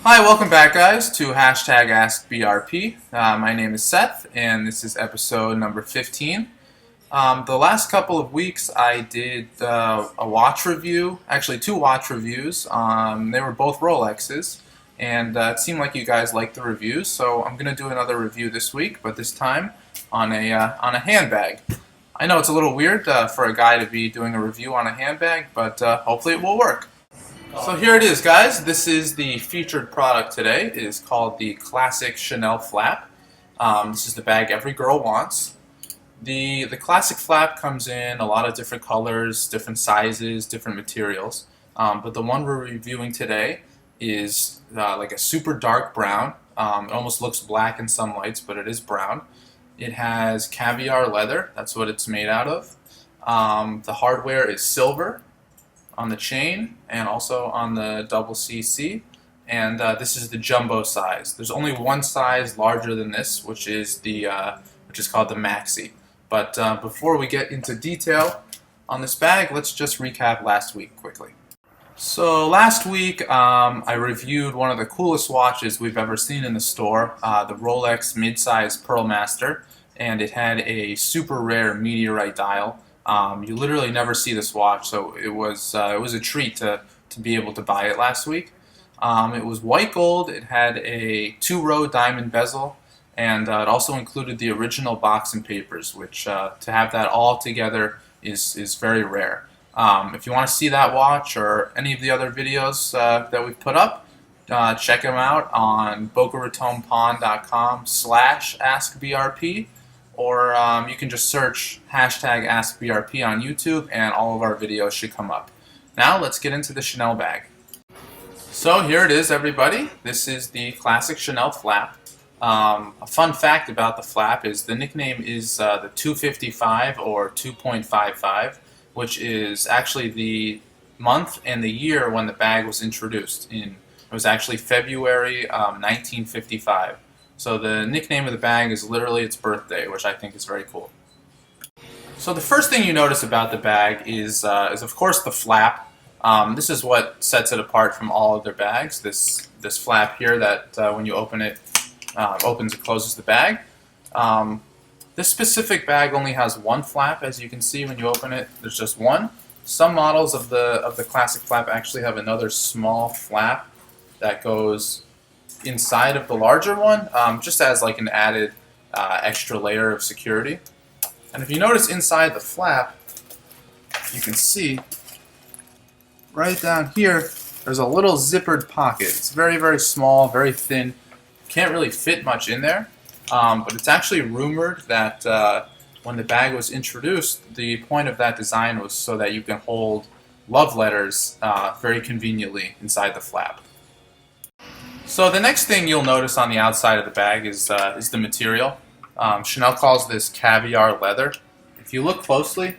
Hi, welcome back, guys, to hashtag AskBRP. My name is Seth, and this is episode number 15. The last couple of weeks, I did a watch review, actually two watch reviews. They were both Rolexes, and it seemed like you guys liked the reviews, so I'm going to do another review this week, but this time on a handbag. I know it's a little weird for a guy to be doing a review on a handbag, but hopefully it will work. So here it is, guys. This is the featured product today. It is called the Classic Chanel Flap. This is the bag every girl wants. The Classic Flap comes in a lot of different colors, different sizes, different materials. But the one we're reviewing today is like a super dark brown. It almost looks black in some lights, but it is brown. It has caviar leather. That's what it's made out of. The hardware is silver on the chain and also on the double CC, and this is the jumbo size. There's only one size larger than this, which is called the Maxi. But before we get into detail on this bag, let's just recap last week quickly. So last week I reviewed one of the coolest watches we've ever seen in the store, the Rolex Midsize Pearl Master, and it had a super rare meteorite dial. You literally never see this watch, so it was a treat to be able to buy it last week. It was white gold. It had a 2-row diamond bezel, and it also included the original box and papers, which to have that all together is very rare. If you want to see that watch or any of the other videos that we've put up, check them out on bocaratompon.com/askbrp. Or you can just search hashtag AskBRP on YouTube and all of our videos should come up. Now let's get into the Chanel bag. So here it is, everybody. This is the Classic Chanel Flap. A fun fact about the flap is the nickname is the 255 or 2.55, which is actually the month and the year when the bag was introduced. It was actually February 1955. So the nickname of the bag is literally its birthday, which I think is very cool. So the first thing you notice about the bag is of course the flap. This is what sets it apart from all other bags. This flap here that when you open it, opens and closes the bag. This specific bag only has one flap, as you can see when you open it. There's just one. Some models of the Classic Flap actually have another small flap that goes inside of the larger one, just as like an added extra layer of security. And if you notice inside the flap, you can see right down here there's a little zippered pocket. It's very, very small, very thin. Can't really fit much in there, but it's actually rumored that when the bag was introduced, the point of that design was so that you can hold love letters very conveniently inside the flap. So the next thing you'll notice on the outside of the bag is the material. Chanel calls this caviar leather. If you look closely,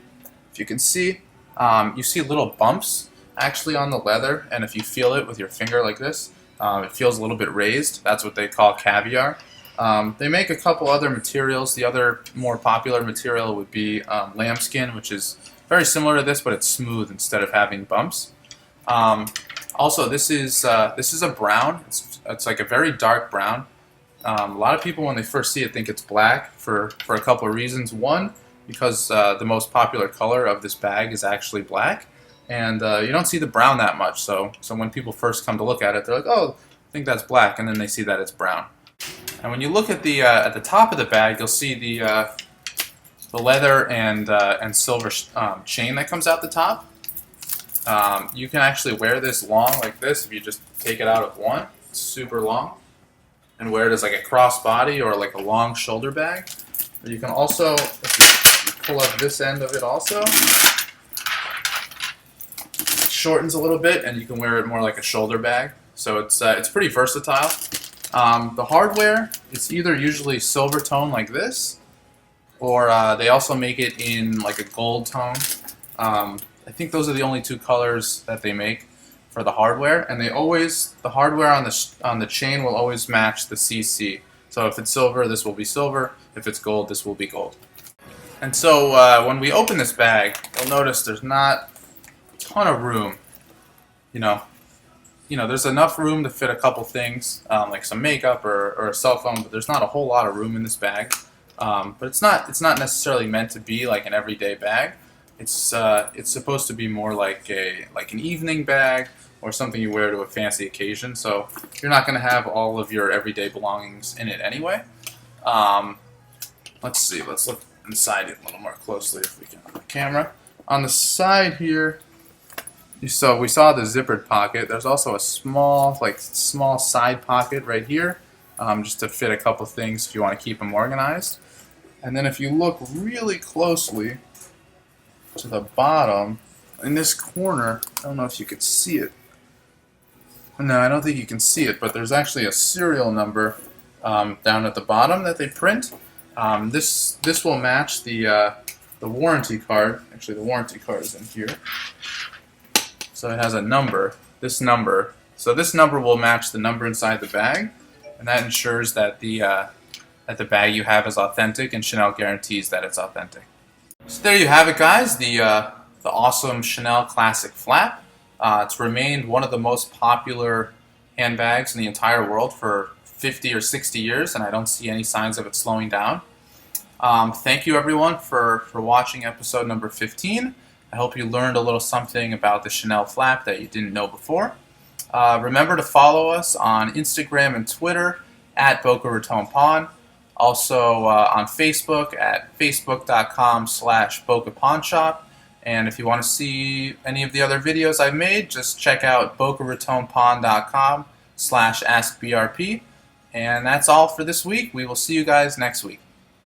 if you can see, you see little bumps actually on the leather, and if you feel it with your finger like this, it feels a little bit raised. That's what they call caviar. They make a couple other materials. The other more popular material would be lambskin, which is very similar to this, but it's smooth instead of having bumps. Also, this is a brown. It's like a very dark brown. A lot of people, when they first see it, think it's black for a couple of reasons. One, because the most popular color of this bag is actually black, and you don't see the brown that much. So when people first come to look at it, they're like, "Oh, I think that's black," and then they see that it's brown. And when you look at the top of the bag, you'll see the leather and silver chain that comes out the top. You can actually wear this long like this if you just take it out of one. It's super long. And wear it as like a crossbody or like a long shoulder bag. Or you can also, if you pull up this end of it also, it shortens a little bit and you can wear it more like a shoulder bag. So it's pretty versatile. The hardware, it's either usually silver tone like this, or they also make it in like a gold tone. I think those are the only two colors that they make for the hardware, and the hardware on the chain will always match the CC. So if it's silver, this will be silver. If it's gold, this will be gold. And so when we open this bag, you'll notice there's not a ton of room, there's enough room to fit a couple things, like some makeup or a cell phone, but there's not a whole lot of room in this bag. But it's not necessarily meant to be like an everyday bag. It's supposed to be more like an evening bag or something you wear to a fancy occasion. So you're not going to have all of your everyday belongings in it anyway. Let's see. Let's look inside it a little more closely if we can on the camera. On the side here, we saw the zippered pocket. There's also a small side pocket right here, just to fit a couple things if you want to keep them organized. And then if you look really closely to the bottom, in this corner, I don't know if you could see it. No, I don't think you can see it, but there's actually a serial number down at the bottom that they print. This will match the warranty card. Actually, the warranty card is in here. So it has a number, this number. So this number will match the number inside the bag, and that ensures that the bag you have is authentic, and Chanel guarantees that it's authentic. So there you have it, guys, the awesome Chanel Classic Flap. It's remained one of the most popular handbags in the entire world for 50 or 60 years, and I don't see any signs of it slowing down. Thank you, everyone, for watching episode number 15. I hope you learned a little something about the Chanel Flap that you didn't know before. Remember to follow us on Instagram and Twitter at Boca Raton Pawn. Also on Facebook at facebook.com/Boca Pawn Shop. And if you want to see any of the other videos I've made, just check out bocaratonpawn.com/AskBRP. And that's all for this week. We will see you guys next week.